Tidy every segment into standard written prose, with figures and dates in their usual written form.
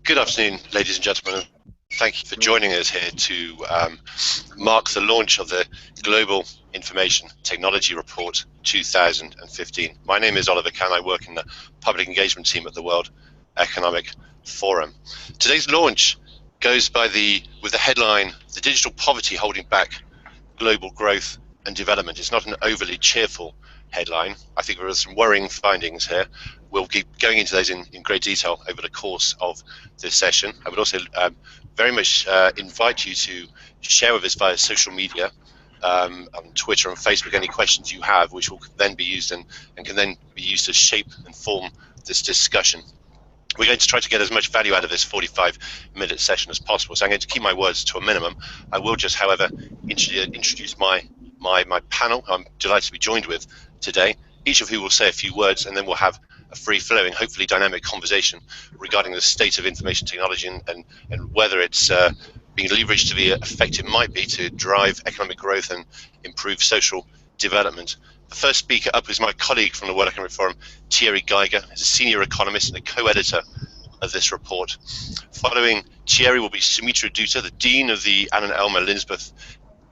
Good afternoon, ladies and gentlemen. Thank you for joining us here to mark the launch of the Global Information Technology Report 2015. My name is Oliver Kahn. I work in the public engagement team at the World Economic Forum. Today's launch goes with the headline, "The Digital Poverty Holding Back Global Growth and Development." It's not an overly cheerful headline. I think there are some worrying findings here. We'll keep going into those in great detail over the course of this session. I would also very much invite you to share with us via social media, on Twitter and Facebook, any questions you have, which will then be used and can then be used to shape and form this discussion. We're going to try to get as much value out of this 45-minute session as possible, so I'm going to keep my words to a minimum. I will just, however, introduce my panel. I'm delighted to be joined with today, each of who will say a few words, and then we'll have a free-flowing, hopefully dynamic conversation regarding the state of information technology and whether it's being leveraged to be effective might be to drive economic growth and improve social development. The first speaker up is my colleague from the World Economic Forum, Thierry Geiger. He's a senior economist and a co-editor of this report. Following Thierry will be Sumitra Dutta, the Dean of the Anna Elmer Linsbeth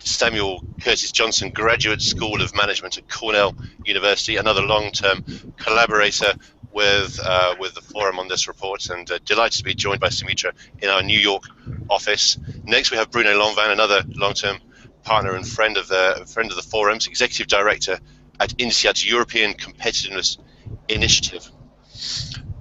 Samuel Curtis Johnson Graduate School of Management at Cornell University, another long-term collaborator with the forum on this report, and delighted to be joined by Sumitra in our New York office. Next we have Bruno Lanvin, another long-term partner and friend of the forum's Executive Director at INSEAD's European Competitiveness Initiative.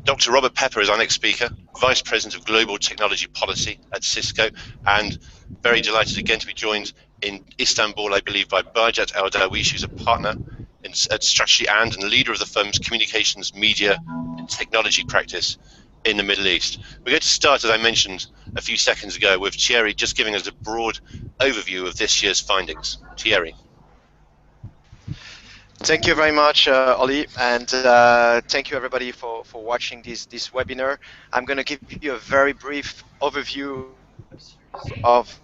Dr. Robert Pepper is our next speaker, Vice President of Global Technology Policy at Cisco, and very delighted again to be joined in Istanbul, I believe, by Bajat El-Dawish, who's a partner at Strategy and leader of the firm's communications, media, and technology practice in the Middle East. We're going to start, as I mentioned a few seconds ago, with Thierry just giving us a broad overview of this year's findings. Thierry. Thank you very much, Ollie, and thank you everybody for watching this webinar. I'm going to give you a very brief overview of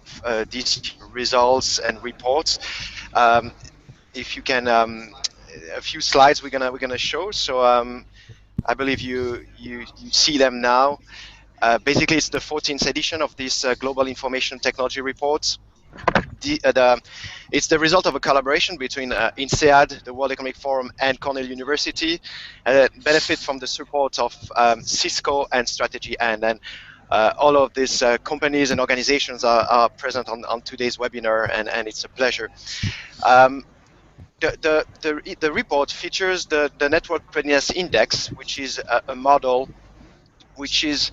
these results and reports. If you can, a few slides we're gonna show. So I believe you see them now. Basically, it's the 14th edition of this Global Information Technology Report. It's the result of a collaboration between INSEAD, the World Economic Forum, and Cornell University, and benefit from the support of Cisco and Strategy and all of these companies and organizations are present on today's webinar, and it's a pleasure. The report features the Network Readiness Index, which is a model which is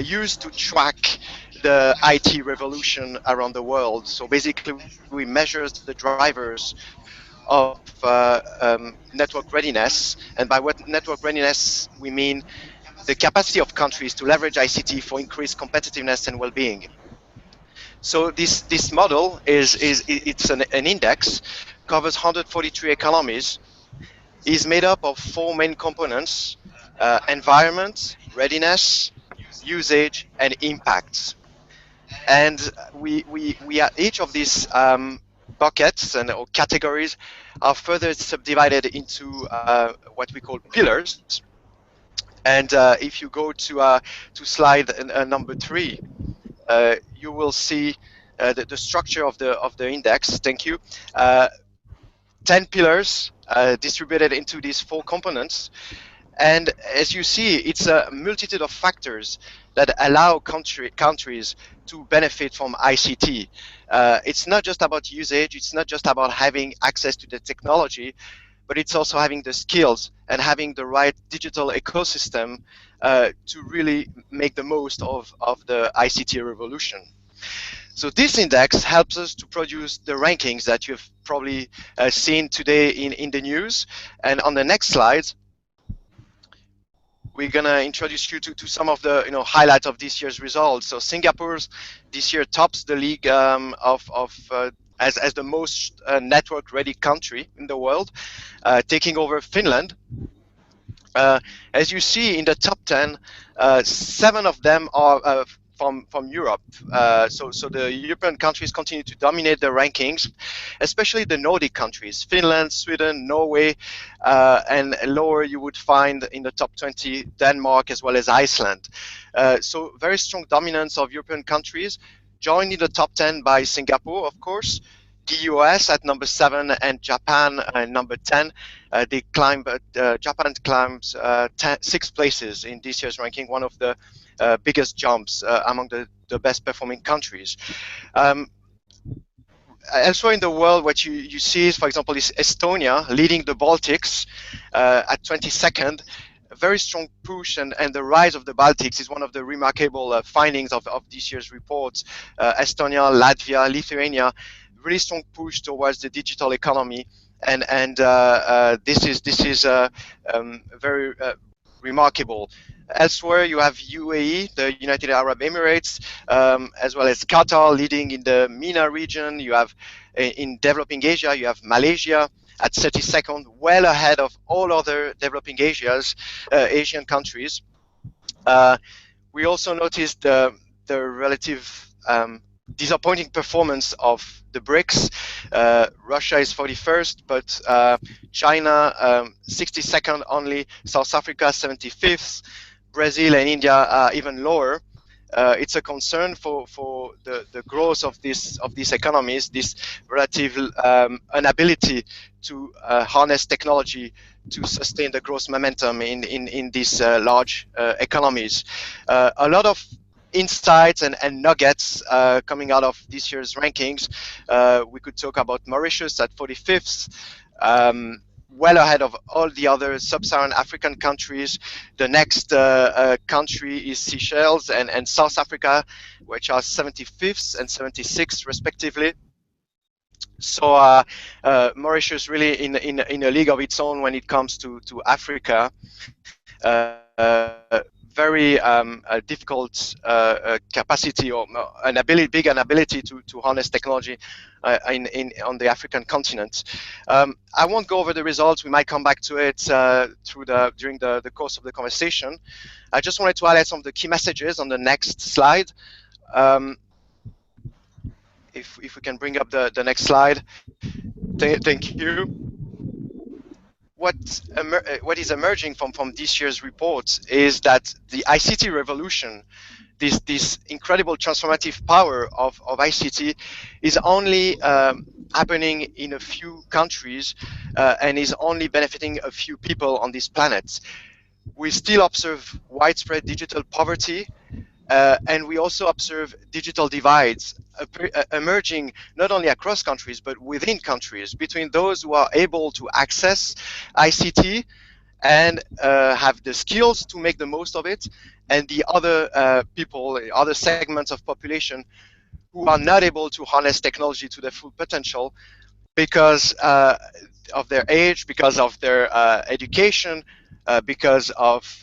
used to track the IT revolution around the world. So basically, we measure the drivers of network readiness, and by what network readiness we mean the capacity of countries to leverage ICT for increased competitiveness and well-being. So this model it's an index, covers 143 economies, is made up of 4 main components: environment, readiness, usage, and impacts. And we are, each of these buckets or categories are further subdivided into what we call pillars. And if you go to slide number 3, you will see the structure of the index. Thank you. 10 pillars distributed into these 4 components. And as you see, it's a multitude of factors that allow countries to benefit from ICT. It's not just about usage, it's not just about having access to the technology, but it's also having the skills and having the right digital ecosystem to really make the most of the ICT revolution. So this index helps us to produce the rankings that you've probably seen today in the news. And on the next slide, we're going to introduce you to some of the highlights of this year's results. So Singapore's this year tops the league as the most network-ready country in the world, taking over Finland. As you see in the top 10, 7 of them are from Europe. So the European countries continue to dominate the rankings, especially the Nordic countries, Finland, Sweden, Norway, and lower you would find in the top 20 Denmark as well as Iceland. So very strong dominance of European countries, joined in the top 10 by Singapore, of course, the US at number 7, and Japan number 10. Japan climbs 6 places in this year's ranking, one of the biggest jumps among the best performing countries. Elsewhere in the world, what you see is, for example, is Estonia leading the Baltics at 22nd. A very strong push, and the rise of the Baltics is one of the remarkable findings of this year's report. Estonia, Latvia, Lithuania, really strong push towards the digital economy, and this is very remarkable. Elsewhere, you have UAE, the United Arab Emirates, as well as Qatar leading in the MENA region. You have in developing Asia, you have Malaysia at 32nd, well ahead of all other developing Asian countries. We also noticed the relative disappointing performance of the BRICS. Russia is 41st, but China 62nd only, South Africa 75th, Brazil and India are even lower. It's a concern for the growth of these economies, this relative inability to harness technology to sustain the growth momentum in these large economies. A lot of insights and nuggets coming out of this year's rankings. We could talk about Mauritius at 45th, well ahead of all the other sub-Saharan African countries. The next country is Seychelles and South Africa, which are 75th and 76th respectively. So Mauritius really in a league of its own when it comes to Africa. Very difficult capacity or big ability to harness technology on the African continent. I won't go over the results. We might come back to it during the course of the conversation. I just wanted to highlight some of the key messages on the next slide. If we can bring up the next slide. Thank you. What is emerging from this year's report is that the ICT revolution, this incredible transformative power of ICT, is only happening in a few countries and is only benefiting a few people on this planet. We still observe widespread digital poverty, and we also observe digital divides emerging not only across countries but within countries, between those who are able to access ICT and have the skills to make the most of it, and the other people, other segments of population who are not able to harness technology to their full potential because of their age, because of their education, because of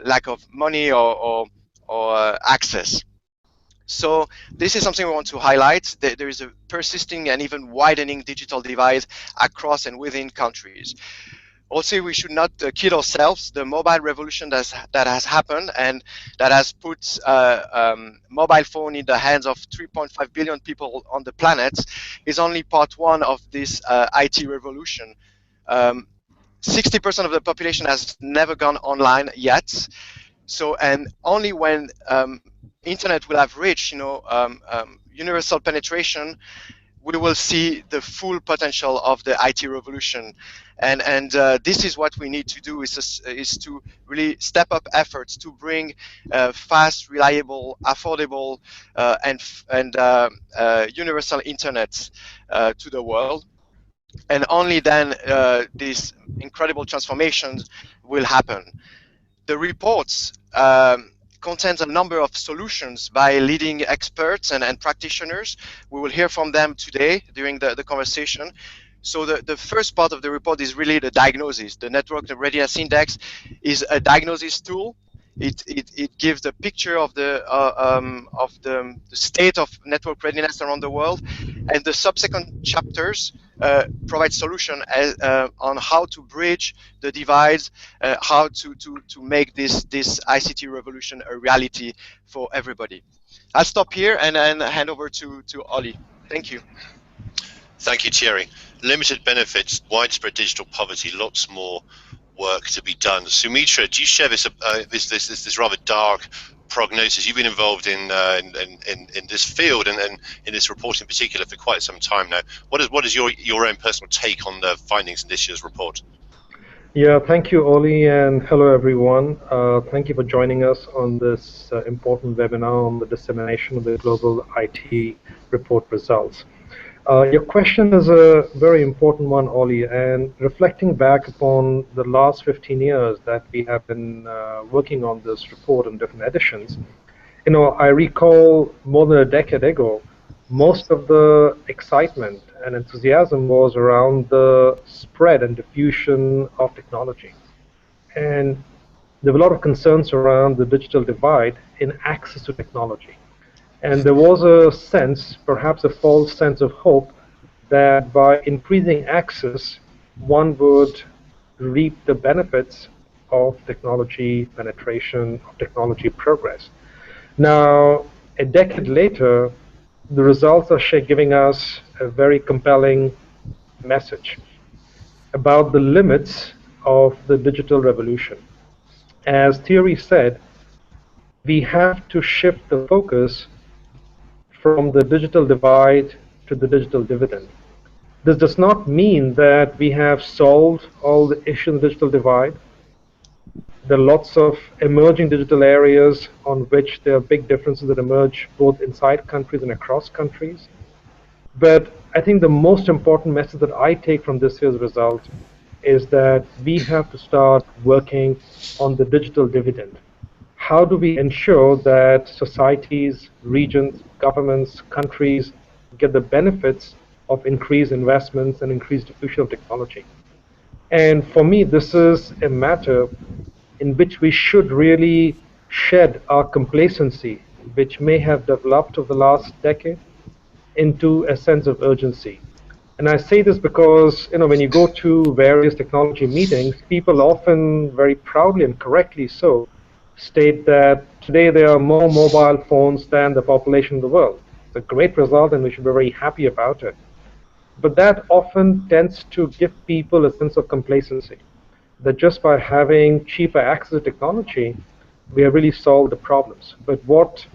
lack of money or access. So this is something we want to highlight. There is a persisting and even widening digital divide across and within countries. Also, we should not kid ourselves. The mobile revolution that has happened and that has put mobile phone in the hands of 3.5 billion people on the planet is only part one of this IT revolution. 60% of the population has never gone online yet. So, and only when internet will have reached, universal penetration, we will see the full potential of the IT revolution. And this is what we need to do: is to really step up efforts to bring fast, reliable, affordable, and universal internet to the world. And only then these incredible transformations will happen. The reports contains a number of solutions by leading experts and practitioners. We will hear from them today during the conversation. So the first part of the report is really the diagnosis. The Network Readiness Index is a diagnosis tool. It gives a picture of the state of network readiness around the world, and the subsequent chapters provide solution on how to bridge the divides, how to make this ICT revolution a reality for everybody. I'll stop here and hand over to Ollie. Thank you. Thank you, Thierry. Limited benefits, widespread digital poverty, lots more work to be done. Sumitra, do you share this rather dark prognosis? You've been involved in this field and in this report in particular for quite some time now. What is your own personal take on the findings in this year's report? Yeah, thank you, Oli, and hello, everyone. Thank you for joining us on this important webinar on the dissemination of the global IT report results. Your question is a very important one, Oli, and reflecting back upon the last 15 years that we have been working on this report in different editions, I recall more than a decade ago, most of the excitement and enthusiasm was around the spread and diffusion of technology. And there were a lot of concerns around the digital divide in access to technology. And there was a sense, perhaps a false sense of hope, that by increasing access, one would reap the benefits of technology penetration, of technology progress. Now, a decade later, the results are giving us a very compelling message about the limits of the digital revolution. As Thierry said, we have to shift the focus from the digital divide to the digital dividend. This does not mean that we have solved all the issues of the digital divide. There are lots of emerging digital areas on which there are big differences that emerge both inside countries and across countries. But I think the most important message that I take from this year's result is that we have to start working on the digital dividend. How do we ensure that societies, regions, governments, countries get the benefits of increased investments and increased diffusion of technology? And for me, this is a matter in which we should really shed our complacency, which may have developed over the last decade, into a sense of urgency. And I say this because, when you go to various technology meetings, people often very proudly and correctly so state that today there are more mobile phones than the population of the world. It's a great result and we should be very happy about it. But that often tends to give people a sense of complacency, that just by having cheaper access to technology, we have really solved the problems. But what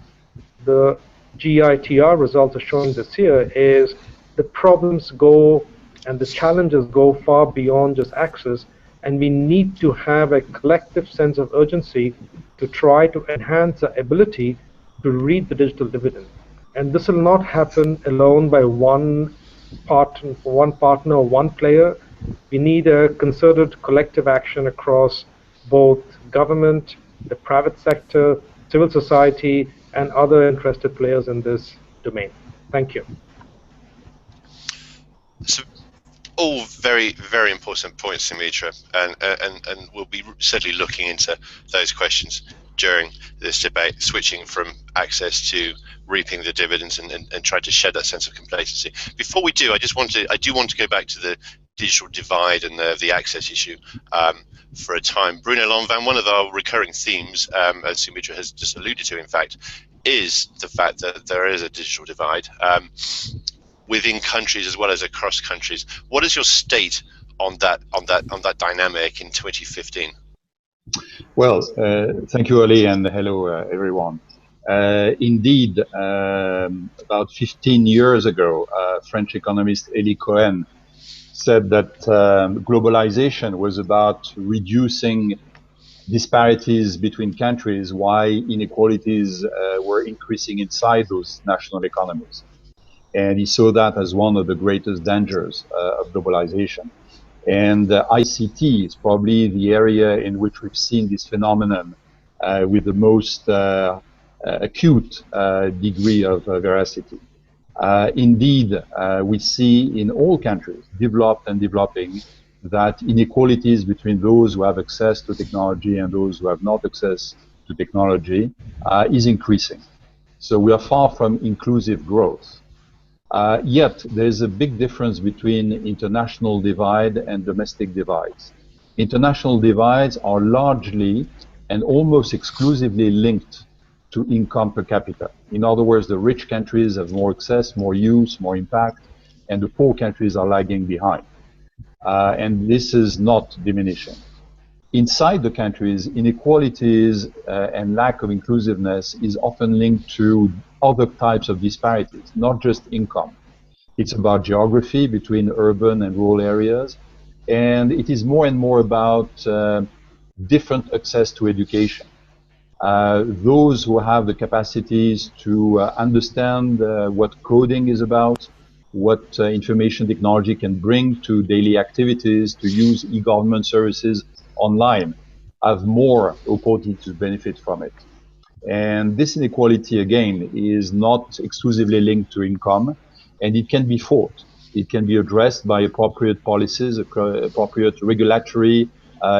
the GITR results are showing this year is the problems go and the challenges go far beyond just access, and we need to have a collective sense of urgency to try to enhance our ability to reap the digital dividend. And this will not happen alone by one partner or one player. We need a concerted collective action across both government, the private sector, civil society, and other interested players in this domain. Thank you. So, all very, very important points, Sumitra, and we'll be certainly looking into those questions during this debate, switching from access to reaping the dividends and trying to shed that sense of complacency. Before we do, I do want to go back to the digital divide and the access issue for a time. Bruno Lanvin, one of our recurring themes, as Sumitra has just alluded to, in fact, is the fact that there is a digital divide within countries as well as across countries. What is your state on that dynamic in 2015? Well, thank you, Ali, and hello, everyone. Indeed, about 15 years ago, French economist Elie Cohen said that globalization was about reducing disparities between countries while inequalities were increasing inside those national economies. And he saw that as one of the greatest dangers of globalization. And ICT is probably the area in which we've seen this phenomenon with the most acute degree of veracity. Indeed, we see in all countries, developed and developing, that inequalities between those who have access to technology and those who have not access to technology is increasing. So we are far from inclusive growth. Yet there's a big difference between international divide and domestic divides. International divides are largely and almost exclusively linked to income per capita. In other words, the rich countries have more access, more use, more impact, and the poor countries are lagging behind. And this is not diminishing. Inside the countries, inequalities and lack of inclusiveness is often linked to other types of disparities, not just income. It's about geography between urban and rural areas, and it is more and more about different access to education. Those who have the capacities to understand what coding is about, what information technology can bring to daily activities, to use e-government services online, have more opportunity to benefit from it. And this inequality, again, is not exclusively linked to income, and it can be fought. It can be addressed by appropriate policies, appropriate regulatory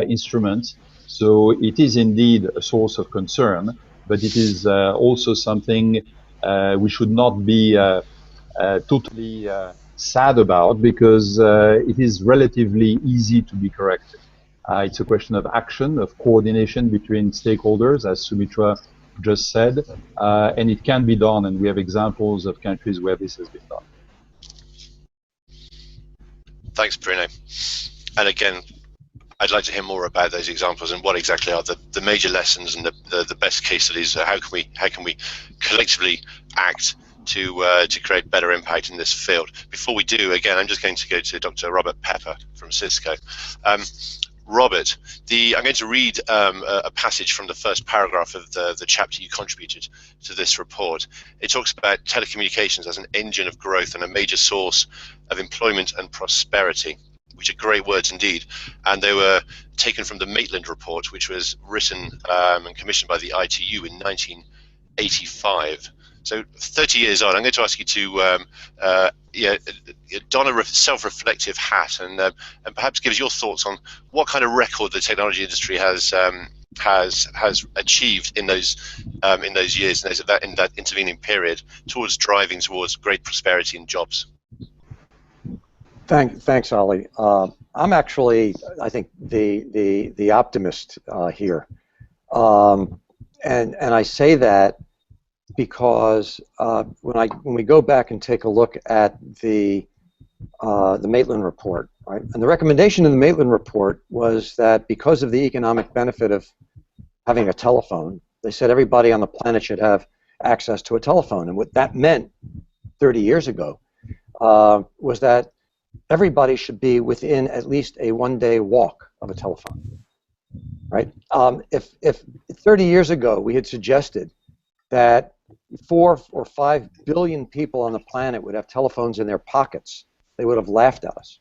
instruments. So it is indeed a source of concern, but it is also something we should not be totally sad about, because it is relatively easy to be corrected. It's a question of action, of coordination between stakeholders, as Sumitra just said, and it can be done, and we have examples of countries where this has been done. Thanks, Bruno. And again, I'd like to hear more about those examples and what exactly are the major lessons and the best case studies. How can we collectively act to create better impact in this field? Before we do, again, I'm just going to go to Dr. Robert Pepper from Cisco. Robert, I'm going to read a passage from the first paragraph of the chapter you contributed to this report. It talks about telecommunications as an engine of growth and a major source of employment and prosperity, which are great words indeed. And they were taken from the Maitland report, which was written and commissioned by the ITU in 1985. So 30 years on, I'm going to ask you to don a self-reflective hat and perhaps give us your thoughts on what kind of record the technology industry has achieved in those years, in that intervening period, towards driving towards great prosperity and jobs. Thanks, Ollie. I'm actually, I think, the optimist here, and I say that because when we go back and take a look at the Maitland report, right, and the recommendation in the Maitland report was that because of the economic benefit of having a telephone, they said everybody on the planet should have access to a telephone, and what that meant 30 years ago was that everybody should be within at least a one-day walk of a telephone, right? If 30 years ago we had suggested that 4 or 5 billion people on the planet would have telephones in their pockets, they would have laughed at us.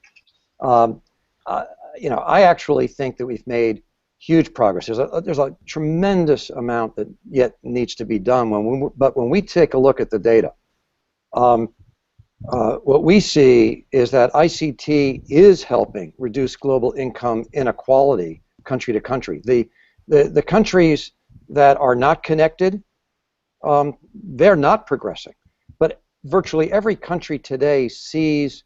I actually think that we've made huge progress. There's a tremendous amount that yet needs to be done. But when we take a look at the data, what we see is that ICT is helping reduce global income inequality country to country. The countries that are not connected, they're not progressing. But virtually every country today sees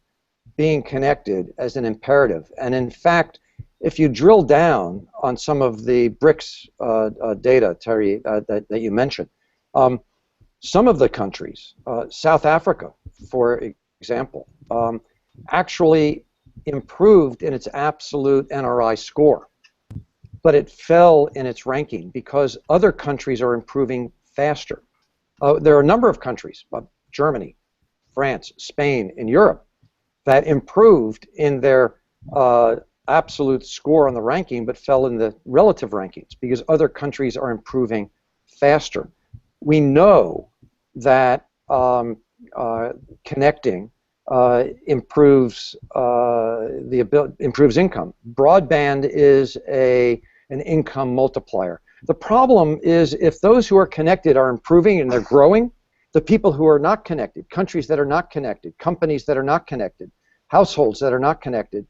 being connected as an imperative. And in fact, if you drill down on some of the BRICS data, Terry, that you mentioned, some of the countries, South Africa, for example, actually improved in its absolute NRI score, but it fell in its ranking because other countries are improving faster. There are a number of countries, Germany, France, Spain, in Europe, that improved in their absolute score on the ranking, but fell in the relative rankings because other countries are improving faster. We know that connecting improves improves income. Broadband is an income multiplier. The problem is if those who are connected are improving and they're growing, the people who are not connected, countries that are not connected, companies that are not connected, households that are not connected,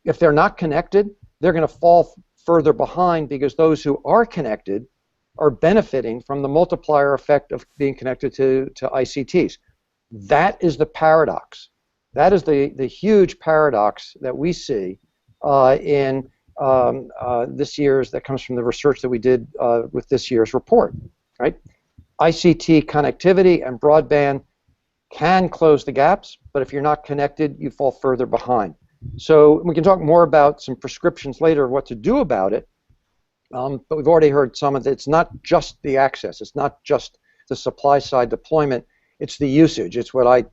if they're not connected, they're going to fall further behind because those who are connected are benefiting from the multiplier effect of being connected to ICTs. That is the paradox. That is the huge paradox that we see in this year's, that comes from the research that we did with this year's report, right? ICT connectivity and broadband can close the gaps, but if you're not connected, you fall further behind. So we can talk more about some prescriptions later of what to do about it, but we've already heard some of it. It's not just the access. It's not just the supply side deployment. It's the usage. It's what I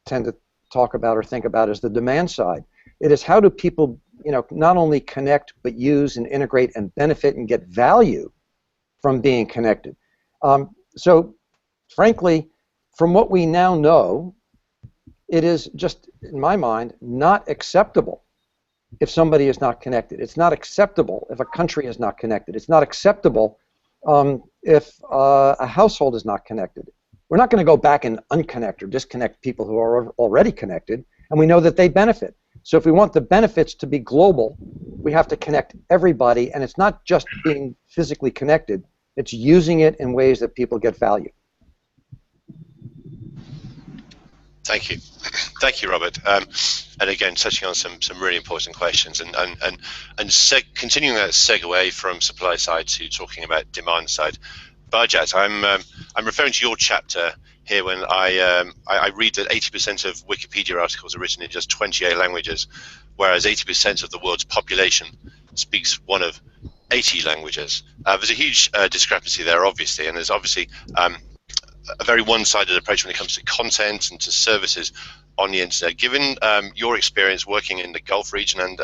tend to talk about or think about as the demand side. It is how do people, not only connect, but use and integrate and benefit and get value from being connected. So frankly, from what we now know, it is just, in my mind, not acceptable if somebody is not connected. It's not acceptable if a country is not connected. It's not acceptable if a household is not connected. We're not going to go back and unconnect or disconnect people who are already connected, and we know that they benefit. So if we want the benefits to be global, we have to connect everybody, and it's not just being physically connected, it's using it in ways that people get value. Thank you. Thank you, Robert. And again, touching on some really important questions, and continuing that segue from supply side to talking about demand side. Bajat, I'm referring to your chapter here when I read that 80% of Wikipedia articles are written in just 28 languages, whereas 80% of the world's population speaks one of 80 languages. There's a huge discrepancy there, obviously, and there's obviously a very one-sided approach when it comes to content and to services on the internet. Given your experience working in the Gulf region and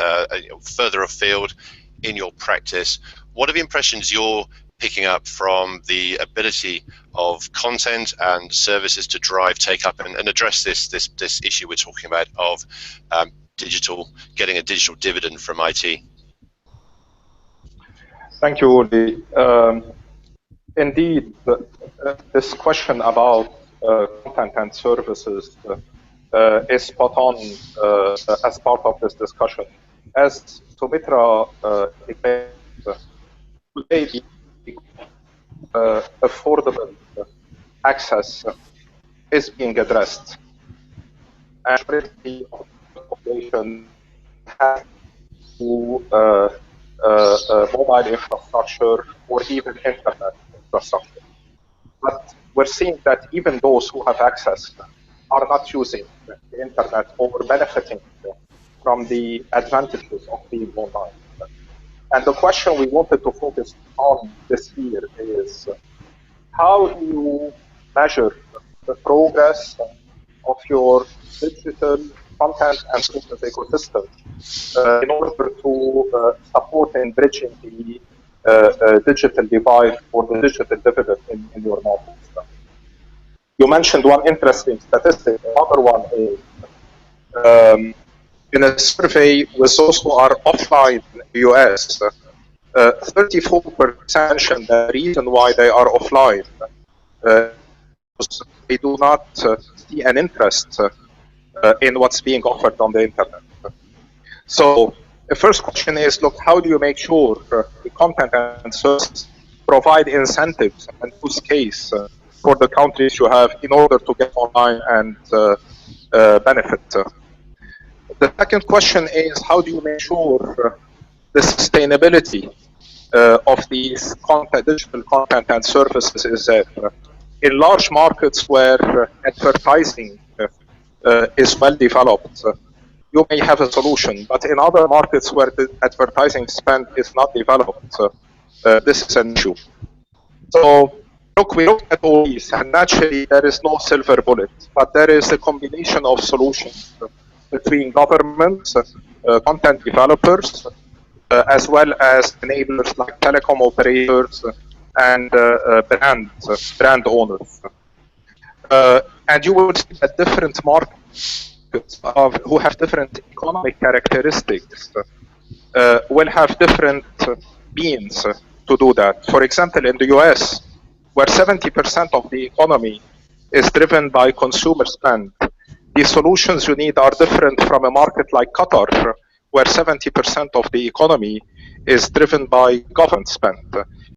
further afield in your practice, what are the impressions you're picking up from the ability of content and services to drive take-up and address this issue we're talking about of getting a digital dividend from IT? Thank you, Uli. Indeed, this question about content and services is spot on as part of this discussion. As Sumitra explained, today, affordable access is being addressed. And the population has to mobile infrastructure or even internet infrastructure. But we're seeing that even those who have access are not using the internet or benefiting from the advantages of being online. And the question we wanted to focus on this year is, how do you measure the progress of your digital content and business ecosystem in order to support and bridging the digital divide or the digital dividend in your markets? You mentioned one interesting statistic. Another one is in a survey with those who are offline in the US, 34% mentioned the reason why they are offline. They do not see an interest in what's being offered on the internet. So the first question is, look, how do you make sure the content and services provide incentives and use case for the countries you have in order to get online and benefit? The second question is, how do you make sure the sustainability of these digital content and services is there? In large markets where advertising is well developed, you may have a solution, but in other markets where the advertising spend is not developed, this is an issue. So look, we look at all these, and naturally there is no silver bullet, but there is a combination of solutions between governments, content developers, as well as enablers like telecom operators and brand owners. And you will see that different markets who have different economic characteristics will have different means to do that. For example, in the US, where 70% of the economy is driven by consumer spend, the solutions you need are different from a market like Qatar, where 70% of the economy is driven by government spend.